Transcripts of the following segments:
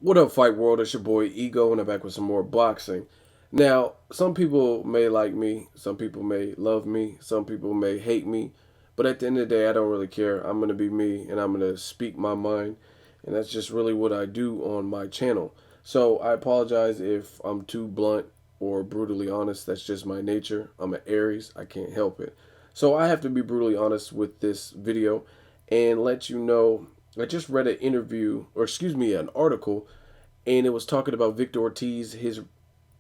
What up, Fight World? It's your boy Ego, and I'm back with some more boxing. Now, some people may like me, some people may love me, some people may hate me, but at the end of the day, I don't really care. I'm going to be me, and I'm going to speak my mind, and that's just really what I do on my channel. So I apologize if I'm too blunt or brutally honest. That's just my nature. I'm an Aries. I can't help it. So I have to be brutally honest with this video and let you know I just read an interview, or excuse me, an article, and it was talking about Victor Ortiz, his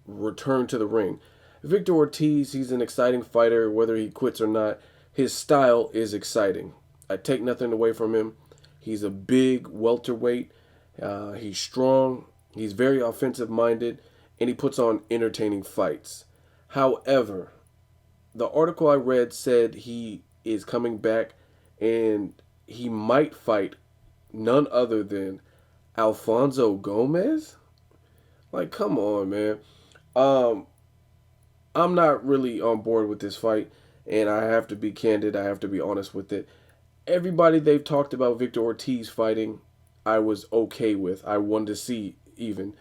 return to the ring. Victor Ortiz, he's an exciting fighter, whether he quits or not. His style is exciting. I take nothing away from him. He's a big welterweight. He's strong. He's very offensive minded, and he puts on entertaining fights. However, the article I read said he is coming back and he might fight none other than Alfonso Gomez? Like, come on, man. Um, I'm not really on board with this fight, and I have to be candid. I have to be honest with it. Everybody they've talked about Victor Ortiz fighting, I was okay with. I wanted to see even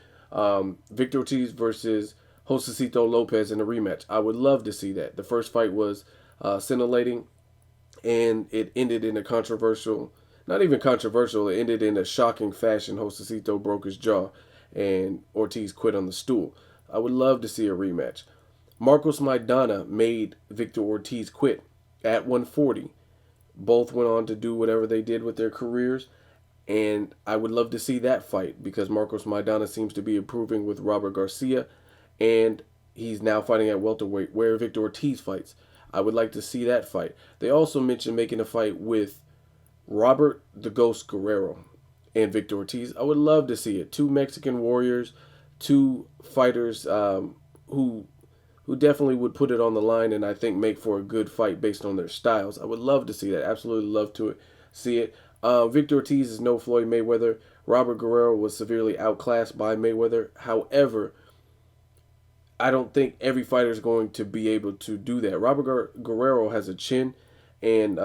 Victor Ortiz versus Josecito Lopez in a rematch. I would love to see that. The first fight was scintillating, and it ended in a controversial, not even controversial, it ended in a shocking fashion. Josecito broke his jaw, and Ortiz quit on the stool. I would love to see a rematch. Marcos Maidana made Victor Ortiz quit at 140. Both went on to do whatever they did with their careers, and I would love to see that fight because Marcos Maidana seems to be improving with Robert Garcia, and he's now fighting at welterweight where Victor Ortiz fights. I would like to see that fight. They also mentioned making a fight with Robert the Ghost Guerrero and Victor Ortiz. I would love to see it. Two Mexican warriors, two fighters who definitely would put it on the line and I think make for a good fight based on their styles. I would love to see that. Absolutely love to see it. Victor Ortiz is no Floyd Mayweather. Robert Guerrero was severely outclassed by Mayweather. However, I don't think every fighter is going to be able to do that. Robert Guerrero has a chin, and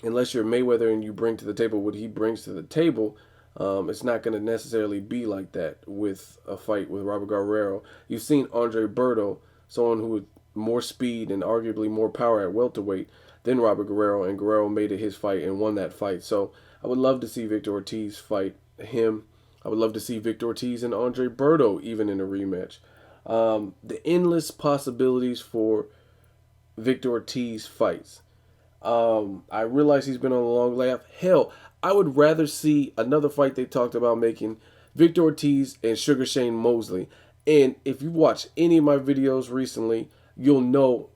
unless you're Mayweather and you bring to the table what he brings to the table, it's not going to necessarily be like that with a fight with Robert Guerrero. You've seen Andre Berto, someone who had more speed and arguably more power at welterweight than Robert Guerrero, and Guerrero made it his fight and won that fight. So I would love to see Victor Ortiz fight him. I would love to see Victor Ortiz and Andre Berto even in a rematch. The endless possibilities for Victor Ortiz fights. I realize he's been on a long layoff. Hell, I would rather see another fight they talked about making, Victor Ortiz and Sugar Shane Mosley. And if you watch any of my videos recently, you'll know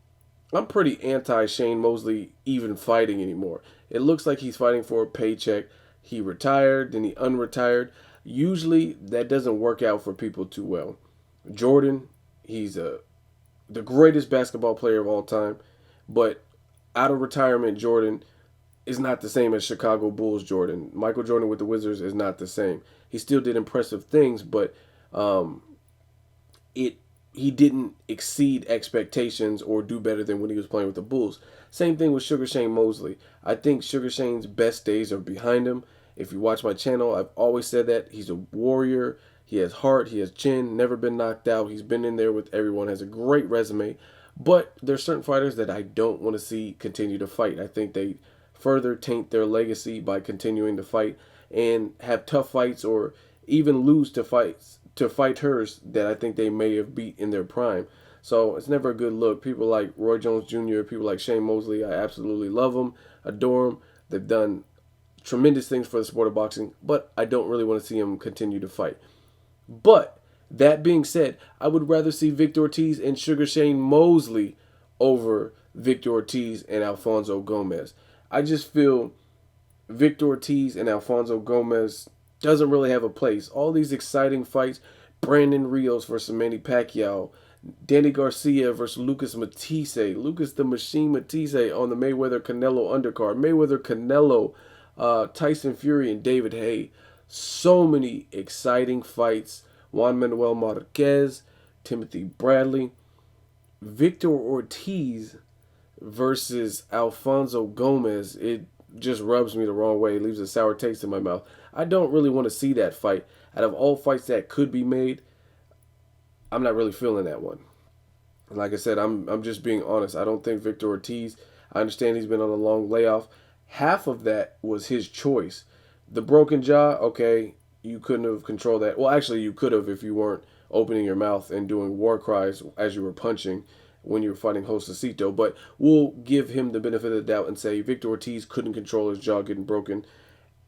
I'm pretty anti Shane Mosley even fighting anymore. It looks like he's fighting for a paycheck. He retired, then he unretired. Usually that doesn't work out for people too well. Jordan, he's the greatest basketball player of all time, but out of retirement, Jordan is not the same as Chicago Bulls Jordan. Michael Jordan with the Wizards is not the same. He still did impressive things, but it he didn't exceed expectations or do better than when he was playing with the Bulls. Same thing with Sugar Shane Mosley. I think Sugar Shane's best days are behind him. If you watch my channel, I've always said that. He's a warrior. He has heart. He has chin. Never been knocked out. He's been in there with everyone. Has a great resume. But there's certain fighters that I don't want to see continue to fight. I think they further taint their legacy by continuing to fight and have tough fights or even lose to fighters that I think they may have beat in their prime. So it's never a good look. People like Roy Jones Jr., people like Shane Mosley, I absolutely love them, adore them. They've done tremendous things for the sport of boxing, but I don't really want to see them continue to fight. But that being said, I would rather see Victor Ortiz and Sugar Shane Mosley over Victor Ortiz and Alfonso Gomez. I just feel Victor Ortiz and Alfonso Gomez doesn't really have a place. All these exciting fights, Brandon Rios versus Manny Pacquiao, Danny Garcia versus Lucas Matisse, Lucas the Machine Matisse on the Mayweather Canelo undercard, Mayweather Canelo, Tyson Fury and David Haye. So many exciting fights. Juan Manuel Marquez, Timothy Bradley, Victor Ortiz versus Alfonso Gomez. just rubs me the wrong way. It leaves a sour taste in my mouth. I don't really want to see that fight. Out of all fights that could be made, I'm not really feeling that one. Like I said, I'm just being honest. I don't think Victor Ortiz. I understand he's been on a long layoff. Half of that was his choice. The broken jaw, okay, you couldn't have controlled that. Well, actually, you could have if you weren't opening your mouth and doing war cries as you were punching when you were fighting Josecito. But we'll give him the benefit of the doubt and say Victor Ortiz couldn't control his jaw getting broken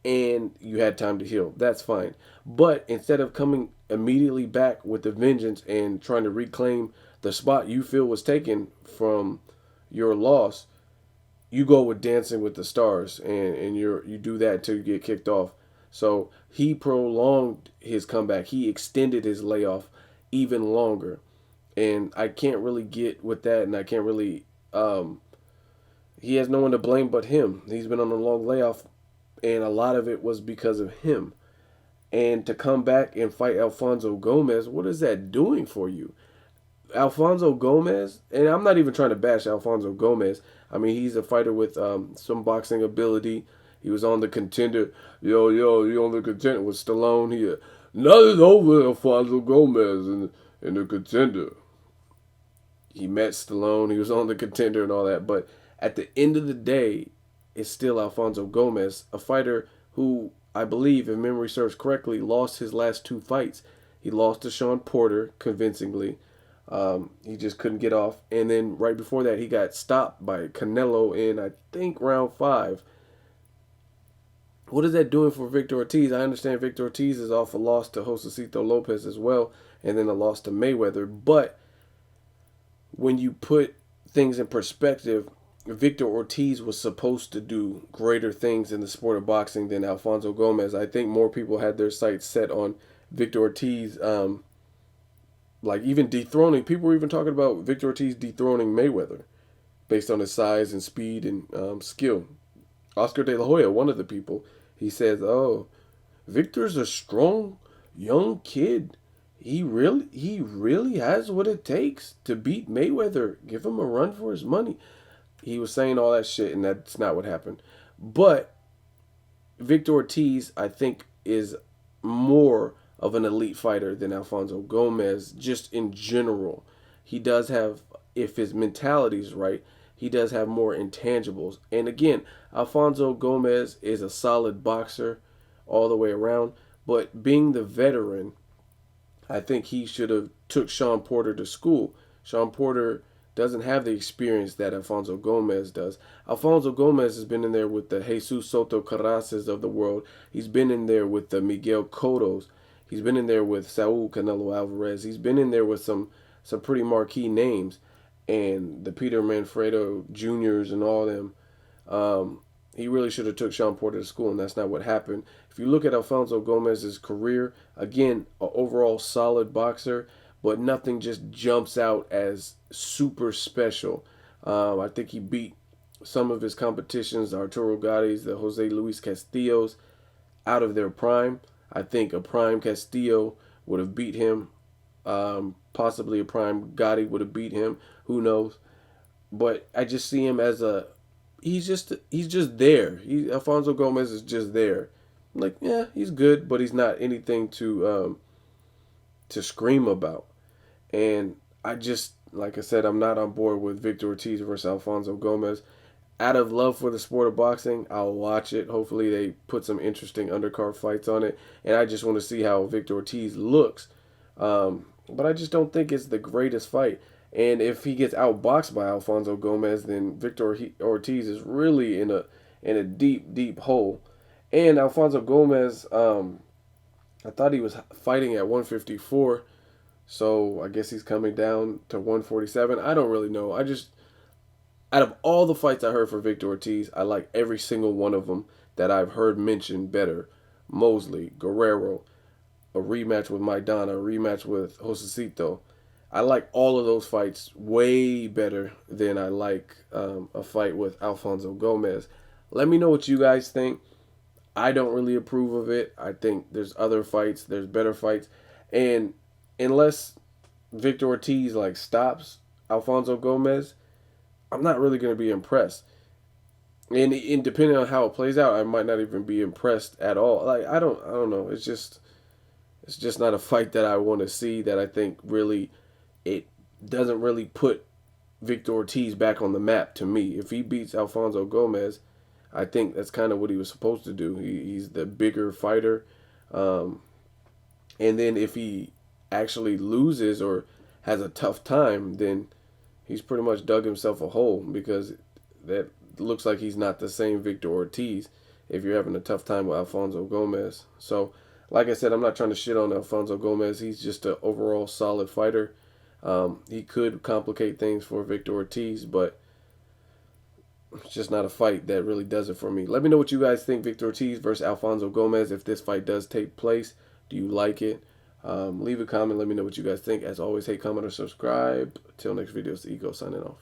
and you had time to heal. That's fine. But instead of coming immediately back with the vengeance and trying to reclaim the spot you feel was taken from your loss, you go with Dancing with the Stars and you do that until you get kicked off. So he prolonged his comeback. He extended his layoff even longer. And I can't really get with that, and I can't really he has no one to blame but him. He's been on a long layoff, and a lot of it was because of him. And to come back and fight Alfonso Gomez, what is that doing for you? Alfonso Gomez, and I'm not even trying to bash Alfonso Gomez. I mean, he's a fighter with some boxing ability. He was on the Contender. You on the Contender with Stallone here. Nothing over Alfonso Gomez in the Contender. He met Stallone. He was on the Contender and all that. But at the end of the day, it's still Alfonso Gomez, a fighter who I believe, if memory serves correctly, lost his last two fights. He lost to Sean Porter convincingly. He just couldn't get off. And then right before that, he got stopped by Canelo in, I think, round 5. What is that doing for Victor Ortiz? I understand Victor Ortiz is off a loss to Josecito Lopez as well, and then a loss to Mayweather. But when you put things in perspective, Victor Ortiz was supposed to do greater things in the sport of boxing than Alfonso Gomez. I think more people had their sights set on Victor Ortiz, like even dethroning. People were even talking about Victor Ortiz dethroning Mayweather based on his size and speed and skill. Oscar De La Hoya, one of the people, he says, "Oh, Victor's a strong young kid. He really has what it takes to beat Mayweather. Give him a run for his money." He was saying all that shit, and that's not what happened. But Victor Ortiz, I think, is more of an elite fighter than Alfonso Gomez, just in general. He does have, if his mentality is right, he does have more intangibles. And again, Alfonso Gomez is a solid boxer all the way around, but being the veteran, I think he should have took Sean Porter to school. Sean Porter doesn't have the experience that Alfonso Gomez does. Alfonso Gomez has been in there with the Jesus Soto Carrases of the world. He's been in there with the Miguel Cottos. He's been in there with Saul Canelo Alvarez. He's been in there with some pretty marquee names, and the Peter Manfredo Juniors and all them. He really should have took Sean Porter to school, and that's not what happened. If you look at Alfonso Gomez's career, again, an overall solid boxer, but nothing just jumps out as super special. I think he beat some of his competitions, the Arturo Gattis, the Jose Luis Castillos, out of their prime. I think a prime Castillo would have beat him. Possibly a prime Gotti would have beat him. Who knows? But I just see him as he's just there. Alfonso Gomez is just there. Like, yeah, he's good, but he's not anything to scream about. And I just, like I said, I'm not on board with Victor Ortiz versus Alfonso Gomez. Out of love for the sport of boxing, I'll watch it. Hopefully they put some interesting undercard fights on it. And I just want to see how Victor Ortiz looks. But I just don't think it's the greatest fight. And if he gets outboxed by Alfonso Gomez, then Victor Ortiz is really in a deep, deep hole. And Alfonso Gomez, I thought he was fighting at 154. So I guess he's coming down to 147. I don't really know. Out of all the fights I heard for Victor Ortiz, I like every single one of them that I've heard mentioned better. Mosley, Guerrero, a rematch with Maidana, a rematch with Josecito. I like all of those fights way better than I like a fight with Alfonso Gomez. Let me know what you guys think. I don't really approve of it. I think there's other fights, there's better fights. And unless Victor Ortiz stops Alfonso Gomez, I'm not really going to be impressed. And depending on how it plays out, I might not even be impressed at all. Like I don't know. It's just not a fight that I want to see. That I think really it doesn't really put Victor Ortiz back on the map to me. If he beats Alfonso Gomez, I think that's kind of what he was supposed to do. He's the bigger fighter, um, and then if he actually loses or has a tough time, then he's pretty much dug himself a hole because that looks like he's not the same Victor Ortiz if you're having a tough time with Alfonso Gomez. So, like I said, I'm not trying to shit on Alfonso Gomez. He's just an overall solid fighter. He could complicate things for Victor Ortiz, but it's just not a fight that really does it for me. Let me know what you guys think. Victor Ortiz versus Alfonso Gomez. If this fight does take place, do you like it? Leave a comment. Let me know what you guys think. As always, hate, comment, or subscribe. Till next video, it's Ego signing off.